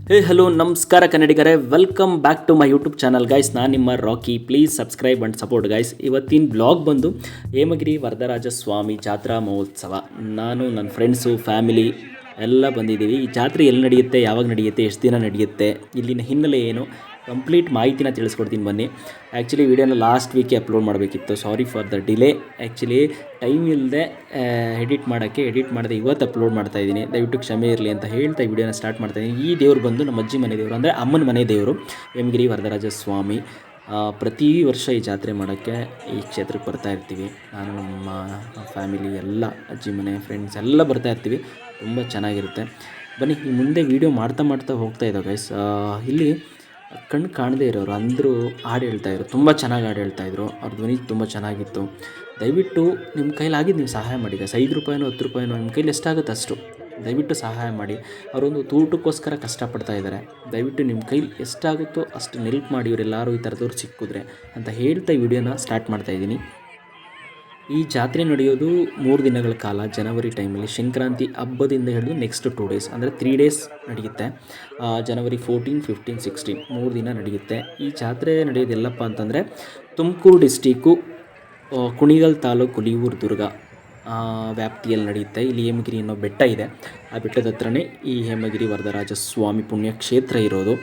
Hello ನಮಸ್ಕಾರ ಕನ್ನಡಿಗರೇ, welcome back to my YouTube channel guys. ನಾನು ನಿಮ್ಮ Rocky. Please subscribe and support guys. ಇವತ್ತಿನ ಬ್ಲಾಗ್ ಬಂದು ಹೇಮಗಿರಿ ವರದರಾಜ ಸ್ವಾಮಿ ಜಾತ್ರಾ ಮಹೋತ್ಸವ. ನಾನು ನನ್ನ ಫ್ರೆಂಡ್ಸು ಫ್ಯಾಮಿಲಿ ಎಲ್ಲ ಬಂದಿದ್ದೀವಿ. ಈ ಜಾತ್ರೆ ಎಲ್ಲಿ ನಡೆಯುತ್ತೆ, ಯಾವಾಗ ನಡೆಯುತ್ತೆ, ಎಷ್ಟು ದಿನ ನಡೆಯುತ್ತೆ, ಇಲ್ಲಿನ ಹಿನ್ನೆಲೆ ಏನು, ಕಂಪ್ಲೀಟ್ ಮಾಹಿತಿನ ತಿಳಿಸ್ಕೊಡ್ತೀನಿ ಬನ್ನಿ. ಆ್ಯಕ್ಚುಲಿ ವೀಡಿಯೋನ ಲಾಸ್ಟ್ ವೀಕೆ ಅಪ್ಲೋಡ್ ಮಾಡಬೇಕಿತ್ತು. Sorry for the delay. Actually time ಇಲ್ಲದೆ ಎಡಿಟ್ ಮಾಡದೆ ಇವತ್ತು ಅಪ್ಲೋಡ್ ಮಾಡ್ತಾಯಿದ್ದೀನಿ. ದಯವಿಟ್ಟು ಕ್ಷಮೆ ಇರಲಿ ಅಂತ ಹೇಳ್ತಾ ಈ ವಿಡಿಯೋನ ಸ್ಟಾರ್ಟ್ ಮಾಡ್ತಾಯಿದ್ದೀನಿ. ಈ ದೇವರು ಬಂದು ನಮ್ಮ ಅಜ್ಜಿ ಮನೆ ದೇವರು, ಅಂದರೆ ಅಮ್ಮನ ಮನೆ ದೇವರು ಹೇಮಗಿರಿ ವರದರಾಜ ಸ್ವಾಮಿ. ಪ್ರತಿ ವರ್ಷ ಈ ಜಾತ್ರೆ ಮಾಡೋಕ್ಕೆ ಈ ಕ್ಷೇತ್ರಕ್ಕೆ ಬರ್ತಾ ಇರ್ತೀವಿ. ನಾನು ನಮ್ಮ ಫ್ಯಾಮಿಲಿ ಎಲ್ಲ, ಅಜ್ಜಿ ಮನೆ ಫ್ರೆಂಡ್ಸ್ ಎಲ್ಲ ಬರ್ತಾ ಇರ್ತೀವಿ. ತುಂಬ ಚೆನ್ನಾಗಿರುತ್ತೆ. ಬನ್ನಿ ಈ ಮುಂದೆ ವೀಡಿಯೋ ಮಾಡ್ತಾ ಹೋಗ್ತಾ ಇದ್ದಾವೆ ಗೈಸ್. ಇಲ್ಲಿ ಕಣ್ಣು ಕಾಣದೇ ಇರೋರು ಅಂದರೂ ಹಾಡು ಹೇಳ್ತಾಯಿದ್ರು, ತುಂಬ ಚೆನ್ನಾಗಿ ಹಾಡು ಹೇಳ್ತಾಯಿದ್ರು. ಅವ್ರ ಧ್ವನಿ ತುಂಬ ಚೆನ್ನಾಗಿತ್ತು. ದಯವಿಟ್ಟು ನಿಮ್ಮ ಕೈಲಾಗಿದ್ದು ನೀವು ಸಹಾಯ ಮಾಡಿ ಗೈಸ್. 5 ರೂಪಾಯಿನೋ 10 ರೂಪಾಯಿನೋ ನಿಮ್ಮ ಕೈಲಿ ಎಷ್ಟಾಗುತ್ತೆ ಅಷ್ಟು ದಯವಿಟ್ಟು ಸಹಾಯ ಮಾಡಿ. ಅವರೊಂದು ಊಟಕ್ಕೋಸ್ಕರ ಕಷ್ಟಪಡ್ತಾ ಇದ್ದಾರೆ. ದಯವಿಟ್ಟು ನಿಮ್ಮ ಕೈಲಿ ಎಷ್ಟಾಗುತ್ತೋ ಅಷ್ಟು ನೆಲ್ಪ್ ಮಾಡಿ, ಇವರೆಲ್ಲರೂ ಈ ಥರದವ್ರು ಸಿಕ್ಕಿದ್ರೆ ಅಂತ ಹೇಳ್ತಾ ಈ ವಿಡಿಯೋನ ಸ್ಟಾರ್ಟ್ ಮಾಡ್ತಾಯಿದ್ದೀನಿ. ಈ ಜಾತ್ರೆ ನಡೆಯೋದು 3 ದಿನಗಳ ಕಾಲ. ಜನವರಿ ಟೈಮಲ್ಲಿ ಸಂಕ್ರಾಂತಿ ಹಬ್ಬದಿಂದ ಹಿಡಿದು ನೆಕ್ಸ್ಟ್ 2 ಡೇಸ್, ಅಂದರೆ 3 ಡೇಸ್ ನಡೆಯುತ್ತೆ. ಜನವರಿ 14, 15, 16 3 ದಿನ ನಡೆಯುತ್ತೆ. ಈ ಜಾತ್ರೆ ನಡೆಯೋದೆಲ್ಲಪ್ಪ ಅಂತಂದರೆ ತುಮಕೂರು ಡಿಸ್ಟಿಕ್ಕು ಕುಣಿಗಲ್ ತಾಲೂಕು ಹುಲಿಯೂರು ದುರ್ಗ ವ್ಯಾಪ್ತಿಯಲ್ಲಿ ನಡೆಯುತ್ತೆ. ಇಲ್ಲಿ ಹೇಮಗಿರಿ ಅನ್ನೋ ಬೆಟ್ಟ ಇದೆ. ಆ ಬೆಟ್ಟದ ಹತ್ರನೇ ಈ ಹೇಮಗಿರಿ ವರದರಾಜ ಸ್ವಾಮಿ ಪುಣ್ಯಕ್ಷೇತ್ರ ಇರೋದು.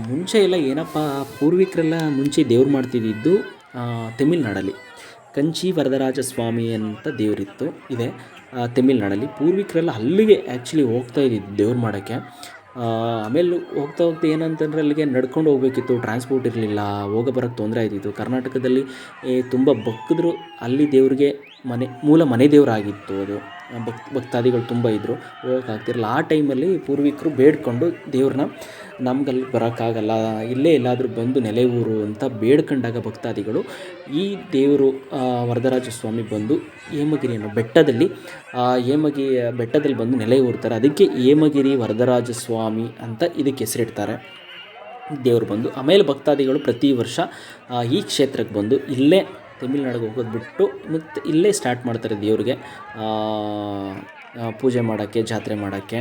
ಮುಂಚೆ ಎಲ್ಲ ಏನಪ್ಪ, ಪೂರ್ವಿಕರೆಲ್ಲ ಮುಂಚೆ ದೇವ್ರು ಮಾಡ್ತಿದ್ದಿದ್ದು ತಮಿಳ್ನಾಡಲ್ಲಿ ಕಂಚಿ ವರದರಾಜ ಸ್ವಾಮಿ ಅಂತ ದೇವರಿತ್ತು ಇದೆ ತಮಿಳ್ನಾಡಲ್ಲಿ. ಪೂರ್ವಿಕರೆಲ್ಲ ಅಲ್ಲಿಗೆ ಆ್ಯಕ್ಚುಲಿ ಹೋಗ್ತಾ ಇದ್ದಿದ್ದು ದೇವ್ರು ಮಾಡೋಕ್ಕೆ. ಆಮೇಲೆ ಹೋಗ್ತಾ ಏನಂತಂದರೆ ಅಲ್ಲಿಗೆ ನಡ್ಕೊಂಡು ಹೋಗಬೇಕಿತ್ತು, ಟ್ರಾನ್ಸ್ಪೋರ್ಟ್ ಇರಲಿಲ್ಲ, ಹೋಗೋ ಬರೋಕ್ಕೆ ತೊಂದರೆ ಆಯ್ತಿತ್ತು. ಕರ್ನಾಟಕದಲ್ಲಿ ತುಂಬ ಭಕ್ತರು ಅಲ್ಲಿ ದೇವ್ರಿಗೆ ಮೂಲ ಮನೆ ದೇವರಾಗಿತ್ತು. ಅದು ಭಕ್ತಾದಿಗಳು ತುಂಬ ಇದ್ದರು, ಹೋಗೋಕ್ಕಾಗ್ತಿರಲಿಲ್ಲ. ಆ ಟೈಮಲ್ಲಿ ಪೂರ್ವಿಕರು ಬೇಡ್ಕೊಂಡು ದೇವ್ರನ್ನ ನಮಗಲ್ಲಿ ಬರೋಕ್ಕಾಗಲ್ಲ, ಇಲ್ಲೇ ಎಲ್ಲಾದರೂ ಬಂದು ನೆಲೆ ಊರು ಅಂತ ಬೇಡ್ಕೊಂಡಾಗ ಭಕ್ತಾದಿಗಳು ಈ ದೇವರು ವರದರಾಜ ಸ್ವಾಮಿ ಬಂದು ಹೇಮಗಿರಿ ಅನ್ನೋ ಬೆಟ್ಟದಲ್ಲಿ ಬಂದು ನೆಲೆ ಊರ್ತಾರೆ. ಅದಕ್ಕೆ ಹೇಮಗಿರಿ ವರದರಾಜ ಸ್ವಾಮಿ ಅಂತ ಇದಕ್ಕೆ ಹೆಸರಿಡ್ತಾರೆ ದೇವರು ಬಂದು. ಆಮೇಲೆ ಭಕ್ತಾದಿಗಳು ಪ್ರತಿ ವರ್ಷ ಈ ಕ್ಷೇತ್ರಕ್ಕೆ ಬಂದು ಇಲ್ಲೇ ತಮಿಳ್ನಾಡಿಗೆ ಹೋಗೋದು ಬಿಟ್ಟು ಮತ್ತು ಇಲ್ಲೇ ಸ್ಟಾರ್ಟ್ ಮಾಡ್ತಾರೆ ದೇವ್ರಿಗೆ ಪೂಜೆ ಮಾಡೋಕ್ಕೆ, ಜಾತ್ರೆ ಮಾಡೋಕ್ಕೆ.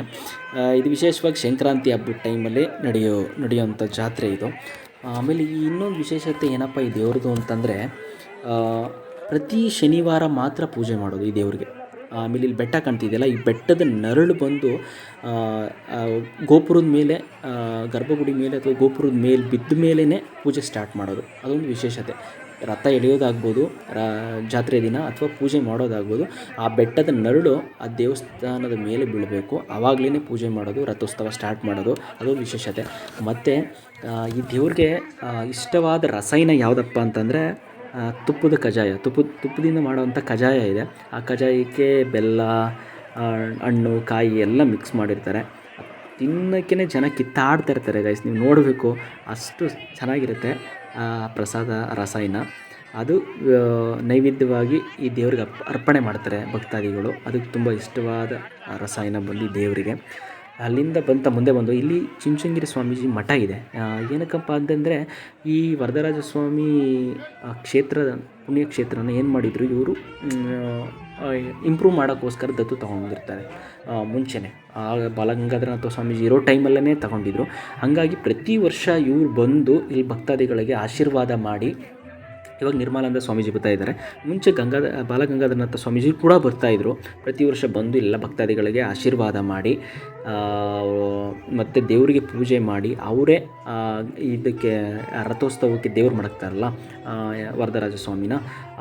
ಇದು ವಿಶೇಷವಾಗಿ ಸಂಕ್ರಾಂತಿ ಹಬ್ಬದ ಟೈಮಲ್ಲಿ ನಡೆಯುವಂಥ ಜಾತ್ರೆ ಇದು. ಆಮೇಲೆ ಇನ್ನೊಂದು ವಿಶೇಷತೆ ಏನಪ್ಪ ಈ ದೇವ್ರದ್ದು ಅಂತಂದರೆ, ಪ್ರತಿ ಶನಿವಾರ ಮಾತ್ರ ಪೂಜೆ ಮಾಡೋದು ಈ ದೇವ್ರಿಗೆ. ಆಮೇಲೆ ಇಲ್ಲಿ ಬೆಟ್ಟ ಕಾಣ್ತಿದೆಯಲ್ಲ, ಈ ಬೆಟ್ಟದ ನೆರಳು ಬಂದು ಗೋಪುರದ ಮೇಲೆ, ಗರ್ಭಗುಡಿ ಮೇಲೆ ಅಥವಾ ಗೋಪುರದ ಮೇಲೆ ಬಿದ್ದ ಮೇಲೇ ಪೂಜೆ ಸ್ಟಾರ್ಟ್ ಮಾಡೋದು. ಅದೊಂದು ವಿಶೇಷತೆ. ರಥ ಎಳೆಯೋದಾಗ್ಬೋದು ಜಾತ್ರೆ ದಿನ, ಅಥವಾ ಪೂಜೆ ಮಾಡೋದಾಗ್ಬೋದು, ಆ ಬೆಟ್ಟದ ನೆರಳು ಆ ದೇವಸ್ಥಾನದ ಮೇಲೆ ಬೀಳಬೇಕು. ಆವಾಗಲೇ ಪೂಜೆ ಮಾಡೋದು, ರಥೋತ್ಸವ ಸ್ಟಾರ್ಟ್ ಮಾಡೋದು. ಅದೊಂದು ವಿಶೇಷತೆ. ಮತ್ತು ಈ ದೇವ್ರಿಗೆ ಇಷ್ಟವಾದ ರಸಾಯನ ಯಾವುದಪ್ಪ ಅಂತಂದರೆ ತುಪ್ಪದ ಕಜಾಯ. ತುಪ್ಪದಿಂದ ಮಾಡೋವಂಥ ಕಜಾಯ ಇದೆ. ಆ ಕಜಾಯಕ್ಕೆ ಬೆಲ್ಲ, ಹಣ್ಣು, ಕಾಯಿ ಎಲ್ಲ ಮಿಕ್ಸ್ ಮಾಡಿರ್ತಾರೆ. ತಿನ್ನೋಕ್ಕೇ ಜನ ಕಿತ್ತಾಡ್ತಾ ಇರ್ತಾರೆ ಗೈಸ್. ನೀವು ನೋಡಬೇಕು, ಅಷ್ಟು ಚೆನ್ನಾಗಿರುತ್ತೆ ಪ್ರಸಾದ ರಸಾಯನ. ಅದು ನೈವೇದ್ಯವಾಗಿ ಈ ದೇವ್ರಿಗೆ ಅರ್ಪಣೆ ಮಾಡ್ತಾರೆ ಭಕ್ತಾದಿಗಳು. ಅದಕ್ಕೆ ತುಂಬ ಇಷ್ಟವಾದ ರಸಾಯನ ಬಂದು ದೇವರಿಗೆ. ಅಲ್ಲಿಂದ ಮುಂದೆ ಬಂದು ಇಲ್ಲಿ ಚುಂಚನಗಿರಿ ಸ್ವಾಮೀಜಿ ಮಠ ಇದೆ. ಏನಕ್ಕಪ್ಪ ಅಂತಂದರೆ ಈ ವರದರಾಜ ಸ್ವಾಮಿ ಕ್ಷೇತ್ರದ ಪುಣ್ಯಕ್ಷೇತ್ರನ ಏನು ಮಾಡಿದರು ಇವರು, ಇಂಪ್ರೂವ್ ಮಾಡೋಕ್ಕೋಸ್ಕರ ದತ್ತು ತೊಗೊಂಡಿರ್ತಾರೆ ಮುಂಚೆನೇ. ಬಾಲಗಂಗಾಧರನಾಥ ಸ್ವಾಮೀಜಿ ಇರೋ ಟೈಮಲ್ಲೇ ತಗೊಂಡಿದ್ರು. ಹಾಗಾಗಿ ಪ್ರತಿ ವರ್ಷ ಇವ್ರು ಬಂದು ಇಲ್ಲಿ ಭಕ್ತಾದಿಗಳಿಗೆ ಆಶೀರ್ವಾದ ಮಾಡಿ, ಇವಾಗ ನಿರ್ಮಲಾನಂದ ಸ್ವಾಮೀಜಿ ಬರ್ತಾ ಇದ್ದಾರೆ, ಮುಂಚೆ ಬಾಲಗಂಗಾಧರನಾಥ ಸ್ವಾಮೀಜಿ ಕೂಡ ಬರ್ತಾಯಿದ್ರು. ಪ್ರತಿ ವರ್ಷ ಬಂದು ಎಲ್ಲ ಭಕ್ತಾದಿಗಳಿಗೆ ಆಶೀರ್ವಾದ ಮಾಡಿ ಮತ್ತು ದೇವರಿಗೆ ಪೂಜೆ ಮಾಡಿ, ಅವರೇ ಇದಕ್ಕೆ ರಥೋತ್ಸವಕ್ಕೆ ದೇವ್ರು ಮಡಗ್ತಾರಲ್ಲ ವರದರಾಜ ಸ್ವಾಮಿನ,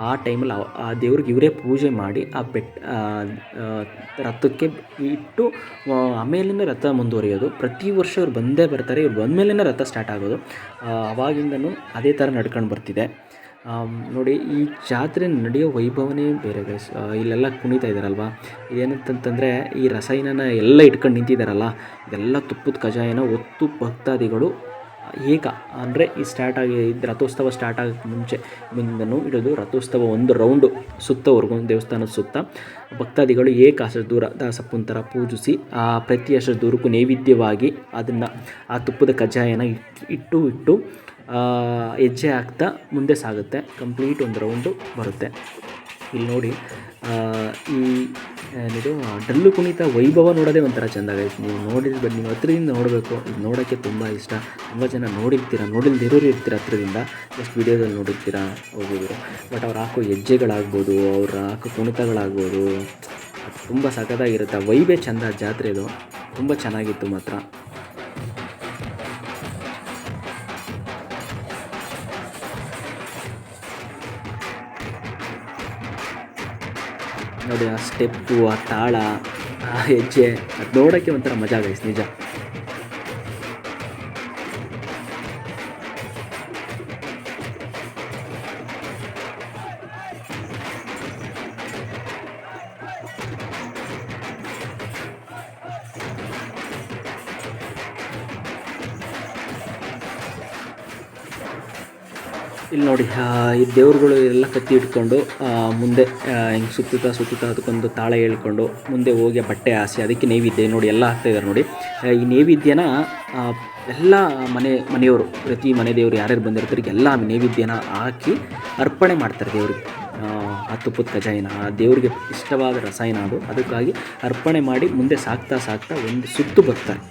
ಆ ಟೈಮಲ್ಲಿ ಆ ದೇವ್ರಿಗೆ ಇವರೇ ಪೂಜೆ ಮಾಡಿ ಆ ರಥಕ್ಕೆ ಇಟ್ಟು ಆಮೇಲಿಂದ ರಥ ಮುಂದುವರಿಯೋದು. ಪ್ರತಿ ವರ್ಷ ಇವ್ರು ಬಂದೇ ಬರ್ತಾರೆ. ಇವ್ರು ಬಂದಮೇಲೆ ರಥ ಸ್ಟಾರ್ಟ್ ಆಗೋದು. ಆವಾಗಿಂದನೂ ಅದೇ ಥರ ನಡ್ಕೊಂಡು ಬರ್ತಿದೆ. ನೋಡಿ, ಈ ಜಾತ್ರೆ ನಡೆಯೋ ವೈಭವನೇ ಬೇರೆ ಗೈಸ್. ಇಲ್ಲೆಲ್ಲ ಕುಣಿತಾ ಇದ್ದಾರಲ್ವ, ಇದೇನಂತಂದರೆ ಈ ರಸಾಯನನ ಎಲ್ಲ ಇಟ್ಕೊಂಡು ನಿಂತಿದ್ದಾರಲ್ಲ, ಇದೆಲ್ಲ ತುಪ್ಪದ ಕಜಾಯನ ಒತ್ತು ಭಕ್ತಾದಿಗಳು ಅಂದರೆ ಈ ರಥೋತ್ಸವ ಸ್ಟಾರ್ಟ್ ಆಗೋಕ್ಕೆ ಮುಂದೆನೂ ಹಿಡಿದು ರಥೋತ್ಸವ ಒಂದು ರೌಂಡು ಸುತ್ತವರೆಗೂ ದೇವಸ್ಥಾನದ ಸುತ್ತ ಭಕ್ತಾದಿಗಳು ಅಷ್ಟು ದೂರ ದಾಸಪ್ಪನ ಥರ ಪೂಜಿಸಿ ಪ್ರತಿ ಅಷ್ಟು ದೂರಕ್ಕೂ ನೈವೇದ್ಯವಾಗಿ ಅದನ್ನು ಆ ತುಪ್ಪದ ಕಜಾಯನ ಇಟ್ಟು ಹೆಜ್ಜೆ ಹಾಕ್ತಾ ಮುಂದೆ ಸಾಗುತ್ತೆ. ಕಂಪ್ಲೀಟ್ ಒಂದು ರೌಂಡು ಬರುತ್ತೆ. ಇಲ್ಲಿ ನೋಡಿ, ಈ ಏನಿದು ಡಲ್ಲು ಕುಣಿತ ವೈಭವ ನೋಡೋದೇ ಒಂಥರ ಚೆಂದ ಗೈಸ್. ನೀವು ನೋಡಿರ್ಬೇಕು, ನೀವು ಹತ್ರದಿಂದ ನೋಡಬೇಕು. ಇದು ನೋಡೋಕ್ಕೆ ತುಂಬ ಇಷ್ಟ. ತುಂಬ ಜನ ನೋಡಿಲ್ದಿರೋರು ಇರ್ತೀರ ಹತ್ರದಿಂದ, ಜಸ್ಟ್ ವೀಡಿಯೋದಲ್ಲಿ ನೋಡಿರ್ತೀರ ಹೋಗೋದು. ಬಟ್ ಅವ್ರು ಹಾಕೋ ಹೆಜ್ಜೆಗಳಾಗ್ಬೋದು, ಅವ್ರು ಹಾಕೋ ಕುಣಿತಗಳಾಗ್ಬೋದು, ಅದು ತುಂಬ ಸಖತ್ತಾಗಿರುತ್ತೆ. ವೈಬೇ ಚೆಂದ ಜಾತ್ರೆದು. ತುಂಬ ಚೆನ್ನಾಗಿತ್ತು ಮಾತ್ರ. ನೋಡಿ ಆ ಸ್ಟೆಪ್ಪು, ಆ ತಾಳ, ಆ ಹೆಜ್ಜೆ, ಅದು ನೋಡೋಕ್ಕೆ ಒಂಥರ ಮಜಾ ಗೈಸ್ ನಿಜ. ಇಲ್ಲಿ ನೋಡಿ ಈ ದೇವ್ರುಗಳು ಎಲ್ಲ ಕತ್ತಿ ಇಟ್ಕೊಂಡು ಮುಂದೆ ಹಿಂಗೆ ಸುತ್ತುತ್ತಾ ಅದಕ್ಕೊಂದು ತಾಳ ಹೇಳ್ಕೊಂಡು ಮುಂದೆ ಹೋಗಿ ಬಟ್ಟೆ ಹಾಸಿ ಅದಕ್ಕೆ ನೈವೇದ್ಯ ನೋಡಿ ಎಲ್ಲ ಹಾಕ್ತಾಯಿದ್ದಾರೆ ನೋಡಿ. ಈ ನೈವೇದ್ಯನ ಎಲ್ಲ ಮನೆಯವರು, ಪ್ರತಿ ಮನೆ ದೇವರು ಯಾರ್ಯಾರು ಬಂದಿರ್ತಾರೆ ಎಲ್ಲ ನೈವೇದ್ಯನ ಹಾಕಿ ಅರ್ಪಣೆ ಮಾಡ್ತಾರೆ ದೇವ್ರಿಗೆ. ಆ ತುಪ್ಪದ ಕಜಾಯಿನ ಆ ದೇವ್ರಿಗೆ ಇಷ್ಟವಾದ ರಸಾಯನ ಅದು, ಅದಕ್ಕಾಗಿ ಅರ್ಪಣೆ ಮಾಡಿ ಮುಂದೆ ಸಾಕ್ತಾ ಒಂದು ಸುತ್ತು ಬರ್ತಾರೆ.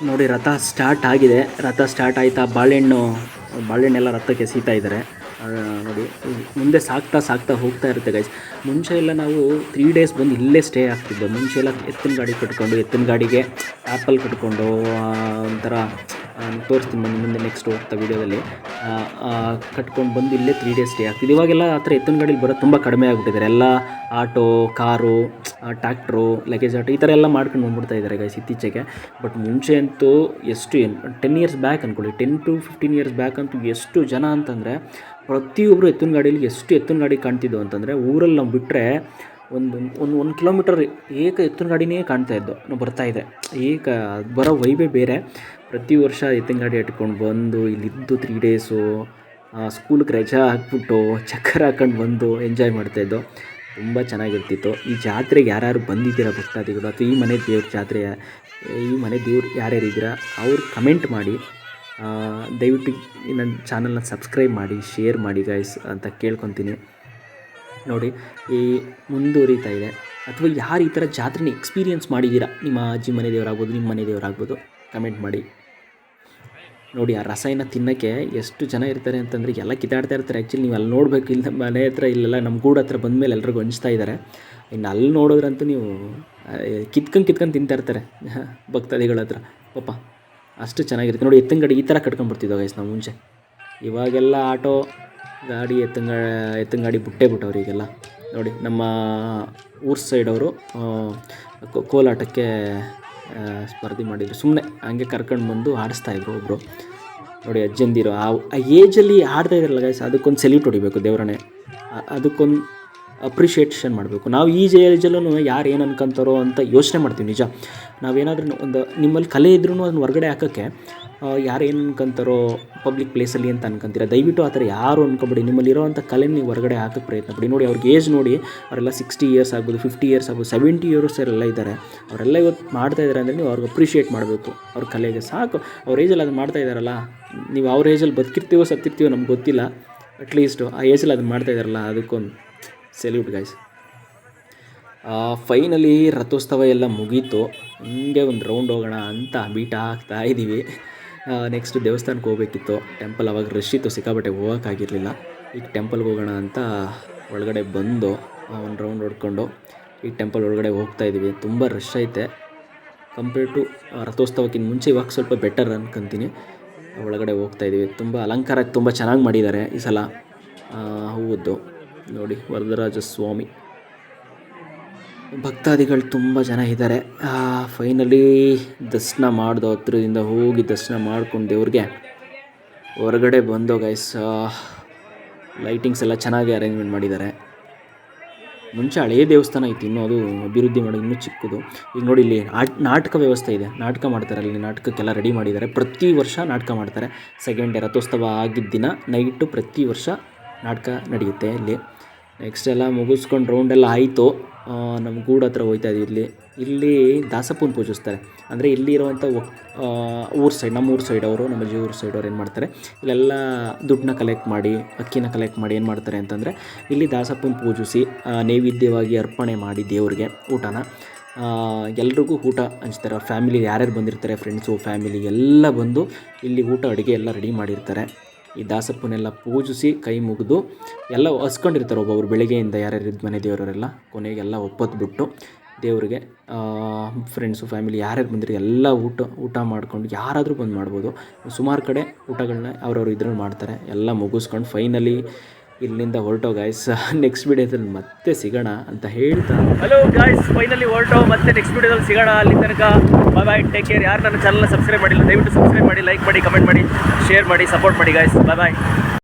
ನೋಡಿ ರಥ ಸ್ಟಾರ್ಟ್ ಆಗಿದೆ. ರಥ ಸ್ಟಾರ್ಟ್ ಆಯಿತಾ ಬಾಳೆಹಣ್ಣೆಲ್ಲ ರಥಕ್ಕೆ ಎಸೀತಾ ಇದ್ದಾರೆ ನೋಡಿ. ಮುಂದೆ ಸಾಕ್ತಾ ಹೋಗ್ತಾ ಇರುತ್ತೆ ಗೈಸ್. ಮುಂಚೆ ಎಲ್ಲ ನಾವು 3 days ಬಂದು ಇಲ್ಲೇ ಸ್ಟೇ ಆಗ್ತಿದ್ದೋ. ಮುಂಚೆ ಎಲ್ಲ ಎತ್ತಿನ ಗಾಡಿ ಕಟ್ಕೊಂಡು, ಎತ್ತಿನ ಗಾಡಿಗೆ ಆ್ಯಪಲ್ ಕಟ್ಕೊಂಡು ಒಂಥರ ತೋರಿಸ್ತೀನಿ ಮುಂದೆ ನೆಕ್ಸ್ಟ್ ಹೋಗ್ತಾ ವೀಡಿಯೋದಲ್ಲಿ ಕಟ್ಕೊಂಡು ಬಂದು ಇಲ್ಲೇ 3 days ಸ್ಟೇ ಆಗ್ತಿದ್ದು. ಇವಾಗೆಲ್ಲ ಆ ಥರ ಎತ್ತಿನ ಗಾಡೀಲಿ ಬರೋದು ತುಂಬ ಕಡಿಮೆ ಆಗಿಬಿಟ್ಟಿದ್ದಾರೆ. ಎಲ್ಲ auto, car, tractor, luggage auto ಈ ಥರ ಎಲ್ಲ ಮಾಡ್ಕೊಂಡು ಬಂದ್ಬಿಡ್ತಾ ಇದ್ದಾರೆ ಗೈಸ್ ಇತ್ತೀಚೆಗೆ. ಬಟ್ ಮುಂಚೆ ಅಂತೂ 10 years ಬ್ಯಾಕ್ ಅಂದ್ಕೊಳ್ಳಿ, 10 to 15 years ಬ್ಯಾಕ್ ಅಂತೂ ಎಷ್ಟು ಜನ ಅಂತಂದರೆ ಪ್ರತಿಯೊಬ್ಬರು ಎತ್ತಿನ ಗಾಡೀಲಿ ಎಷ್ಟು ಎತ್ತಿನ ಗಾಡಿ ಕಾಣ್ತಿದ್ದವು ಅಂತಂದರೆ, ಊರಲ್ಲಿ ನಾವು ಬಿಟ್ಟರೆ ಒಂದು ಕಿಲೋಮೀಟರ್ ಎತ್ತಿನ ಗಾಡಿನೇ ಕಾಣ್ತಾಯಿದ್ದು ನಾವು ಬರ್ತಾಯಿದೆ. ಬರೋ ವೈಬೇ ಬೇರೆ. ಪ್ರತಿ ವರ್ಷ ಎತ್ತಿನ ಗಾಡಿ ಇಟ್ಕೊಂಡು ಬಂದು ಇಲ್ಲಿದ್ದು 3 days ಸ್ಕೂಲಿಗೆ ರಜಾ ಹಾಕ್ಬಿಟ್ಟು ಚಕ್ಕರ್ ಹಾಕೊಂಡು ಬಂದು ಎಂಜಾಯ್ ಮಾಡ್ತಾಯಿದ್ದೋ. ತುಂಬ ಚೆನ್ನಾಗಿರ್ತಿತ್ತು. ಈ ಜಾತ್ರೆಗೆ ಯಾರ್ಯಾರು ಬಂದಿದ್ದೀರಾ ಭಕ್ತಾದಿಗಳು, ಅಥವಾ ಈ ಮನೆ ದೇವ್ರ ಜಾತ್ರೆ, ಈ ಮನೆ ದೇವ್ರು ಯಾರ್ಯಾರು ಇದ್ದೀರಾ ಅವ್ರು ಕಮೆಂಟ್ ಮಾಡಿ. ದಯವಿಟ್ಟು ನನ್ನ ಚಾನಲ್ನ ಸಬ್ಸ್ಕ್ರೈಬ್ ಮಾಡಿ, ಶೇರ್ ಮಾಡಿ ಗೈಸ್ ಅಂತ ಕೇಳ್ಕೊತೀನಿ. ನೋಡಿ ಈ ಮುಂದುವರಿತಾ ಇದೆ. ಅಥವಾ ಯಾರು ಈ ಥರ ಜಾತ್ರೆನ ಎಕ್ಸ್ಪೀರಿಯೆನ್ಸ್ ಮಾಡಿದ್ದೀರಾ, ನಿಮ್ಮ ಅಜ್ಜಿ ಮನೆ ದೇವರಾಗ್ಬೋದು, ನಿಮ್ಮ ಮನೆ ದೇವರಾಗ್ಬೋದು, ಕಮೆಂಟ್ ಮಾಡಿ. ನೋಡಿ ಆ ರಸಾಯನ ತಿನ್ನೋಕ್ಕೆ ಎಷ್ಟು ಜನ ಇರ್ತಾರೆ ಅಂತಂದರೆ ಎಲ್ಲ ಕಿತ್ತಾಡ್ತಾ ಇರ್ತಾರೆ. ಆ್ಯಕ್ಚುಲಿ ನೀವು ಅಲ್ಲಿ ನೋಡಬೇಕು. ಇಲ್ಲ ಮನೆ ಹತ್ರ ಇಲ್ಲೆಲ್ಲ ನಮ್ಮ ಗೂಡು ಹತ್ರ ಬಂದಮೇಲೆ ಎಲ್ರಿಗೂ ಹಂಚ್ತಾ ಇದ್ದಾರೆ. ಇನ್ನು ಅಲ್ಲಿ ನೋಡಿದ್ರಂತೂ ನೀವು ಕಿತ್ಕೊಂಡು ತಿಂತಾ ಇರ್ತಾರೆ ಭಕ್ತಾದಿಗಳ ಹತ್ರ ಪಾಪ. ಅಷ್ಟು ಚೆನ್ನಾಗಿರುತ್ತೆ ನೋಡಿ. ಎತ್ತಿನ ಗಾಡಿ ಈ ಥರ ಕಟ್ಕೊಂಡ್ಬರ್ತಿದ್ದೋ ಗೈಸ್ ನಾವು ಮುಂಚೆ. ಇವಾಗೆಲ್ಲ ಆಟೋ ಗಾಡಿ, ಎತ್ತಿನ ಗಾಡಿ ಬಿಟ್ಟವ್ರು ಈಗೆಲ್ಲ. ನೋಡಿ ನಮ್ಮ ಊರ್ ಸೈಡವರು ಕೋಲಾಟಕ್ಕೆ ಸ್ಪರ್ಧೆ ಮಾಡಿದ್ರು. ಸುಮ್ಮನೆ ಹಂಗೆ ಕರ್ಕೊಂಡು ಬಂದು ಆಡಿಸ್ತಾಯಿದ್ರು ಒಬ್ಬರು. ನೋಡಿ ಅಜ್ಜಂದಿರು ಆ ಏಜಲ್ಲಿ ಆಡ್ತಾಯಿದ್ರಲ್ಲ ಗೈಸ್, ಅದಕ್ಕೊಂದು ಸೆಲ್ಯೂಟ್ ಹೊಡಿಬೇಕು ದೇವರನ್ನೇ. ಅದಕ್ಕೊಂದು ಅಪ್ರಿಷಿಯೇಷನ್ ಮಾಡಬೇಕು. ನಾವು ಈ ಏಜಲ್ಲೂ ಯಾರು ಏನು ಅನ್ಕೊಂತಾರೋ ಅಂತ ಯೋಚನೆ ಮಾಡ್ತೀವಿ ನಿಜ. ನಾವೇನಾದ್ರೂ ಒಂದು ನಿಮ್ಮಲ್ಲಿ ಕಲೆ ಇದ್ರೂ ಅದನ್ನ ಹೊರಗಡೆ ಹಾಕೋಕ್ಕೆ ಯಾರು ಏನು ಅನ್ಕೊಂತಾರೋ ಪಬ್ಲಿಕ್ ಪ್ಲೇಸಲ್ಲಿ ಅಂತ ಅನ್ಕೊಂತೀರ. ದಯವಿಟ್ಟು ಆ ಥರ ಯಾರು ಅನ್ಕೊಬೇಡಿ. ನಿಮ್ಮಲ್ಲಿರೋವಂಥ ಕಲೆ ನೀವು ಹೊರಗಡೆ ಹಾಕೋಕ್ಕೆ ಪ್ರಯತ್ನ ಪಡಿ. ನೋಡಿ ಅವ್ರಿಗೆ ಏಜ್ ನೋಡಿ, ಅವರೆಲ್ಲ 60 years ಆಗ್ಬೋದು, 50 years ಆಗ್ಬೋದು, 70 years ಎಲ್ಲ ಇದ್ದಾರೆ. ಅವರೆಲ್ಲ ಇವತ್ತು ಮಾಡ್ತಾಯಿದ್ದಾರೆ ಅಂದರೆ ನೀವು ಅವ್ರಿಗೆ ಅಪ್ರಿಷಿಯೇಟ್ ಮಾಡಬೇಕು. ಅವ್ರ ಕಲೆಗೆ ಸಾಕು. ಅವ್ರ ಏಜಲ್ಲಿ ಅದು ಮಾಡ್ತಾಯಿದ್ದಾರಲ್ಲ, ನೀವು ಅವ್ರ ಏಜಲ್ಲಿ ಬದುಕಿರ್ತೀವೋ ಸತ್ತಿರ್ತೀವೋ ನಮ್ಗೆ ಗೊತ್ತಿಲ್ಲ, ಅಟ್ಲೀಸ್ಟು ಆ ಏಜಲ್ಲಿ ಅದನ್ನು ಮಾಡ್ತಾಯಿದ್ದಾರಲ್ಲ, ಅದಕ್ಕೊಂದು ಸೆಲ್ಯೂಟ್ ಗೈಸ್. ಫೈನಲಿ ರಥೋತ್ಸವ ಎಲ್ಲ ಮುಗೀತು. ಹಿಂಗೆ ಒಂದು ರೌಂಡ್ ಹೋಗೋಣ ಅಂತ ಬೀಟ ಹಾಕ್ತಾ ಇದ್ದೀವಿ. ನೆಕ್ಸ್ಟ್ ದೇವಸ್ಥಾನಕ್ಕೆ ಹೋಗಬೇಕಿತ್ತು. ಟೆಂಪಲ್ ಅವಾಗ ರಶ್ ಇತ್ತು, ಸಿಕ್ಕಾಬಟ್ಟೆ ಹೋಗೋಕ್ಕಾಗಿರಲಿಲ್ಲ. ಈಗ ಟೆಂಪಲ್ಗೆ ಹೋಗೋಣ ಅಂತ ಒಳಗಡೆ ಬಂದು ಒಂದು ರೌಂಡ್ ಹೊಡ್ಕೊಂಡು ಈಗ ಟೆಂಪಲ್ ಒಳಗಡೆ ಹೋಗ್ತಾಯಿದ್ದೀವಿ. ತುಂಬ ರಶ್ ಐತೆ ಕಂಪೇರ್ ಟು ರಥೋತ್ಸವಕ್ಕಿಂತ ಮುಂಚೆ. ಇವಾಗ ಸ್ವಲ್ಪ ಬೆಟರ್ ಅನ್ಕೊತೀನಿ. ಒಳಗಡೆ ಹೋಗ್ತಾಯಿದ್ದೀವಿ. ತುಂಬ ಅಲಂಕಾರ ತುಂಬ ಚೆನ್ನಾಗಿ ಮಾಡಿದ್ದಾರೆ ಈ ಸಲ ಹೂವದ್ದು. ನೋಡಿ ವರದರಾಜ ಸ್ವಾಮಿ ಭಕ್ತಾದಿಗಳು ತುಂಬ ಜನ ಇದ್ದಾರೆ. ಫೈನಲಿ ದರ್ಶನ ಮಾಡ್ದೋ, ಹತ್ರದಿಂದ ಹೋಗಿ ದರ್ಶನ ಮಾಡ್ಕೊಂಡು ದೇವ್ರಿಗೆ ಹೊರಗಡೆ ಬಂದೋ ಗೈಸ್. ಲೈಟಿಂಗ್ಸ್ ಎಲ್ಲ ಚೆನ್ನಾಗಿ ಅರೇಂಜ್ಮೆಂಟ್ ಮಾಡಿದ್ದಾರೆ. ಮುಂಚೆ ಹಳೆಯ ದೇವಸ್ಥಾನ ಇತ್ತು, ಇನ್ನೂ ಅದು ಅಭಿವೃದ್ಧಿ ಮಾಡೋದು ಇನ್ನೂ ಚಿಕ್ಕದು. ಈಗ ನೋಡಿ ಇಲ್ಲಿ ನಾಟಕ ವ್ಯವಸ್ಥೆ ಇದೆ, ನಾಟಕ ಮಾಡ್ತಾರೆ, ಅಲ್ಲಿ ನಾಟಕಕ್ಕೆಲ್ಲ ರೆಡಿ ಮಾಡಿದ್ದಾರೆ. ಪ್ರತಿ ವರ್ಷ ನಾಟಕ ಮಾಡ್ತಾರೆ. ಸೆಕೆಂಡ್ ಡೇ ರಥೋತ್ಸವ ಆಗಿದ್ದ ದಿನ ನೈಟು ಪ್ರತಿ ವರ್ಷ ನಾಟಕ ನಡೆಯುತ್ತೆ ಇಲ್ಲಿ. ನೆಕ್ಸ್ಟ್ ಎಲ್ಲ ಮುಗಿಸ್ಕೊಂಡು ರೌಂಡೆಲ್ಲ ಆಯಿತು. ನಮ್ಮ ಗೂಡು ಹತ್ರ ಹೋಗ್ತಾ ಇದ್ದೀವಿ. ಇಲ್ಲಿ ದಾಸಪ್ಪನ ಪೂಜಿಸ್ತಾರೆ. ಅಂದರೆ ಇಲ್ಲಿ ಇರುವಂಥ ಊರು ಸೈಡ್, ನಮ್ಮ ಊರು ಸೈಡ್ ಅವರು, ನಮ್ಮ ಊರು ಸೈಡ್ ಅವ್ರು ಏನು ಮಾಡ್ತಾರೆ, ಇಲ್ಲೆಲ್ಲ ದುಡ್ಡನ್ನ ಕಲೆಕ್ಟ್ ಮಾಡಿ, ಅಕ್ಕಿನ ಕಲೆಕ್ಟ್ ಮಾಡಿ ಏನು ಮಾಡ್ತಾರೆ ಅಂತಂದರೆ ಇಲ್ಲಿ ದಾಸಪ್ಪನ ಪೂಜಿಸಿ ನೈವೇದ್ಯವಾಗಿ ಅರ್ಪಣೆ ಮಾಡಿ ದೇವ್ರಿಗೆ ಊಟನ ಎಲ್ರಿಗೂ ಊಟ ಹಂಚ್ತಾರೆ. ಫ್ಯಾಮಿಲಿ ಯಾರ್ಯಾರು ಬಂದಿರ್ತಾರೆ, ಫ್ರೆಂಡ್ಸು ಫ್ಯಾಮಿಲಿ ಎಲ್ಲ ಬಂದು ಇಲ್ಲಿ ಊಟ ಅಡುಗೆ ಎಲ್ಲ ರೆಡಿ ಮಾಡಿರ್ತಾರೆ. ಈ ದಾಸಪ್ಪನೆಲ್ಲ ಪೂಜಿಸಿ ಕೈ ಮುಗಿದು ಎಲ್ಲ ಹಸ್ಕೊಂಡಿರ್ತಾರೆ. ಒಬ್ಬೊಬ್ರು ಬೆಳಗ್ಗೆಯಿಂದ ಯಾರ್ಯಾರು ಇದ್ದ ಮನೆ ದೇವರೆಲ್ಲ ಕೊನೆಗೆಲ್ಲ ಒಪ್ಪತ್ಬಿಟ್ಟು ದೇವರಿಗೆ ಫ್ರೆಂಡ್ಸು ಫ್ಯಾಮಿಲಿ ಯಾರ್ಯಾರು ಬಂದಿರೋ ಎಲ್ಲ ಊಟ ಮಾಡ್ಕೊಂಡು ಯಾರಾದರೂ ಬಂದು ಮಾಡ್ಬೋದು. ಸುಮಾರು ಕಡೆ ಊಟಗಳನ್ನ ಅವ್ರವ್ರು ಇದ್ರಲ್ಲಿ ಮಾಡ್ತಾರೆ. ಎಲ್ಲ ಮುಗಿಸ್ಕೊಂಡು ಫೈನಲಿ ಇಲ್ಲಿಂದ ಹೊರಟೋ ಗಾಯ್ಸ್. ನೆಕ್ಸ್ಟ್ ವಿಡಿಯೋದಲ್ಲಿ ಮತ್ತೆ ಸಿಗೋಣ ಅಂತ ಹೇಳ್ತಾ, ಹಲೋ ಗಾಯ್ಸ್, ಫೈನಲಿ ಹೊರಟೋ ಮತ್ತೆ ನೆಕ್ಸ್ಟ್ ವಿಡಿಯೋದಲ್ಲಿ ಸಿಗೋಣ. ಅಲ್ಲಿ ತನಕ ಬಾಯ್ ಬಾಯ್, ಟೇಕ್ ಕೇರ್. ಯಾರು ನನ್ನ ಚಾನಲ್ನ ಸಬ್ಸ್ಕ್ರೈಬ್ ಮಾಡಿಲ್ಲ ದಯವಿಟ್ಟು ಸಬ್ಸ್ಕ್ರೈಬ್ ಮಾಡಿ, ಲೈಕ್ ಮಾಡಿ, ಕಮೆಂಟ್ ಮಾಡಿ, ಶೇರ್ ಮಾಡಿ, ಸಪೋರ್ಟ್ ಮಾಡಿ ಗಾಯ್ಸ್. ಬಾಯ್ ಬಾಯ್.